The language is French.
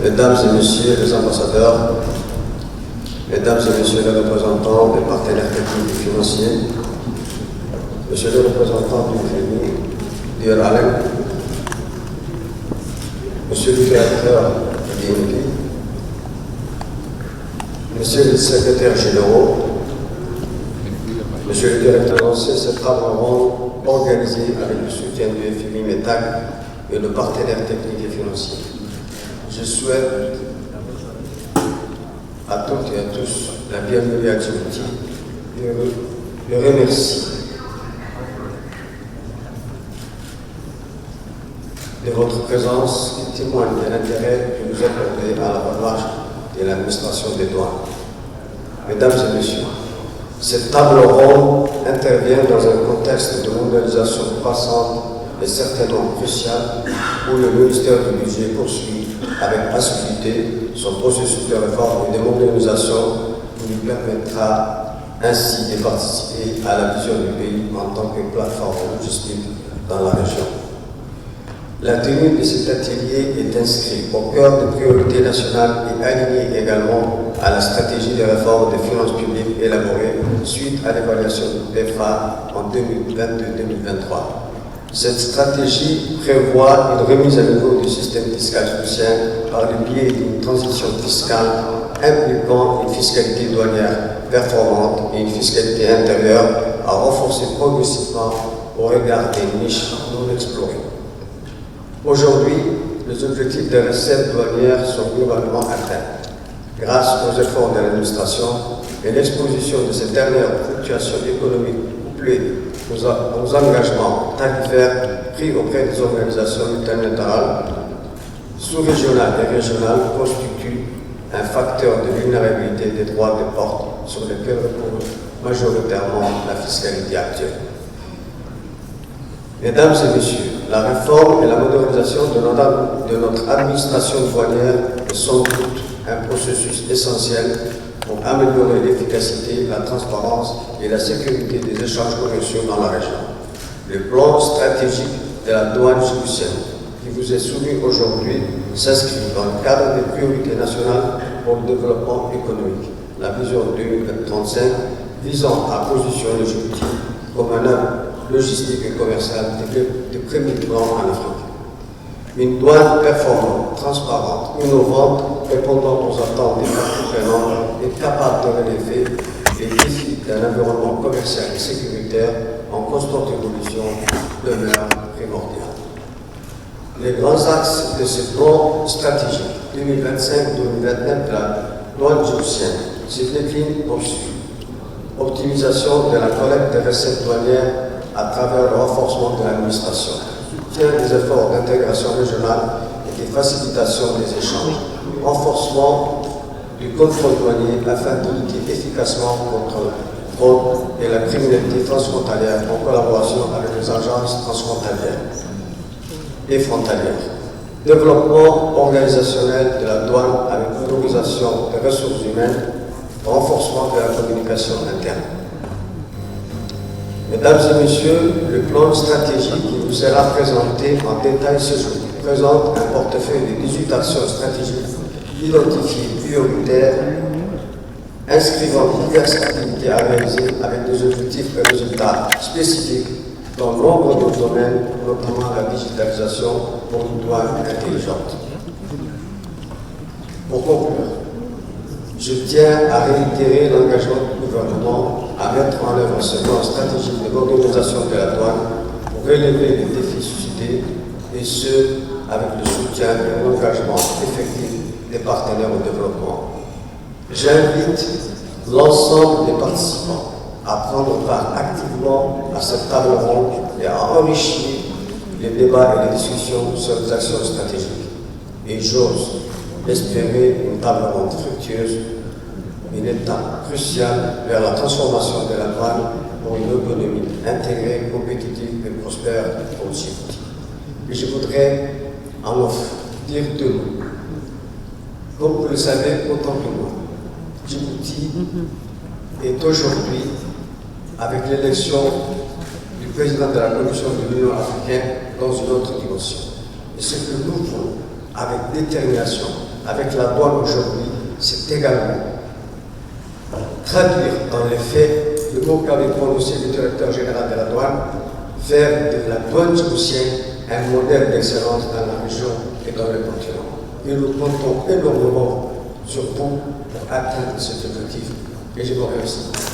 Mesdames et messieurs les ambassadeurs, mesdames et messieurs les représentants des partenaires techniques et financiers, monsieur le représentant du FMI, Dr Alain, monsieur le directeur du BNP, monsieur le secrétaire général, monsieur le directeur, lancé cette table ronde organisée avec le soutien du FMI METAC et le partenaire technique et financier. Je souhaite à toutes et à tous la bienvenue à Djibouti et le remercie de votre présence qui témoigne de l'intérêt que vous accordez à la remarche de l'administration des douanes. Mesdames et messieurs, cette table ronde intervient dans un contexte de mondialisation croissante et certainement crucial où le ministère du Budget poursuit avec assiduité son processus de réforme et de modernisation qui lui permettra ainsi de participer à la vision du pays en tant que plateforme logistique dans la région. La tenue de cet atelier est inscrite au cœur des priorités nationales et alignée également à la stratégie de réforme des finances publiques élaborée suite à l'évaluation du PFA en 2022-2023. Cette stratégie prévoit une remise à niveau du système fiscal djiboutien par le biais d'une transition fiscale impliquant une fiscalité douanière performante et une fiscalité intérieure à renforcer progressivement au regard des niches non explorées. Aujourd'hui, les objectifs des recettes douanières sont globalement atteints grâce aux efforts de l'administration et l'exposition de ces dernières fluctuations économiques couplées aux engagements tarifaires pris auprès des organisations multilatérales, sous-régionales et régionales constituent un facteur de vulnérabilité des droits de porte sur lesquels repose majoritairement la fiscalité actuelle. Mesdames et messieurs, la réforme et la modernisation de notre administration douanière est sans doute un processus essentiel pour améliorer l'efficacité, la transparence et la sécurité des échanges commerciaux dans la région. Le plan stratégique de la douane djiboutienne qui vous est soumis aujourd'hui s'inscrit dans le cadre des priorités nationales pour le développement économique, la vision 2035 visant à positionner Djibouti comme un hub logistique et commercial de premier plan en Afrique. Une douane performante, transparente, innovante, répondant aux attentes des parties prenantes et capable de relever les défis d'un environnement commercial et sécuritaire en constante évolution demeure primordial. Les grands axes de ce plan stratégique 2025-2029 de la douane djiboutienne se déclinent comme suit. Optimisation de la collecte des recettes douanières à travers le renforcement de l'administration, soutien des efforts d'intégration régionale et de facilitation des échanges, renforcement du contrôle douanier afin de lutter efficacement contre la fraude et la criminalité transfrontalière en collaboration avec les agences transfrontalières et frontalières. Développement organisationnel de la douane avec valorisation des ressources humaines, renforcement de la communication interne. Mesdames et messieurs, le plan stratégique qui vous sera présenté en détail ce jour présente un portefeuille de 18 actions stratégiques identifiées prioritaires, inscrivant diverses activités à réaliser avec des objectifs et résultats spécifiques dans nombre de domaines, notamment la digitalisation pour une douane intelligente. Pour conclure, je tiens à réitérer l'engagement du gouvernement à mettre en œuvre ce plan stratégique de modernisation de la douane pour relever les défis suscités et ce, avec le soutien et l'engagement effectif des partenaires au développement. J'invite l'ensemble des participants à prendre part activement à cette table ronde et à enrichir les débats et les discussions sur les actions stratégiques. Et j'ose espérer une table ronde fructueuse, une étape cruciale vers la transformation de la douane pour une économie intégrée, compétitive et prospère pour Djibouti. Et je voudrais en dire deux mots. Comme vous le savez autant que moi, Djibouti est aujourd'hui, avec l'élection du président de la Commission de l'Union africaine, dans une autre dimension. Et ce que nous voulons, avec détermination, avec la douane aujourd'hui, c'est également traduire dans les faits le mot qu'avait prononcé le directeur général de la douane, faire de la douane djiboutienne un modèle d'excellence dans la région et dans le continent. Et nous comptons énormément sur vous pour atteindre cet objectif. Et je vous remercie.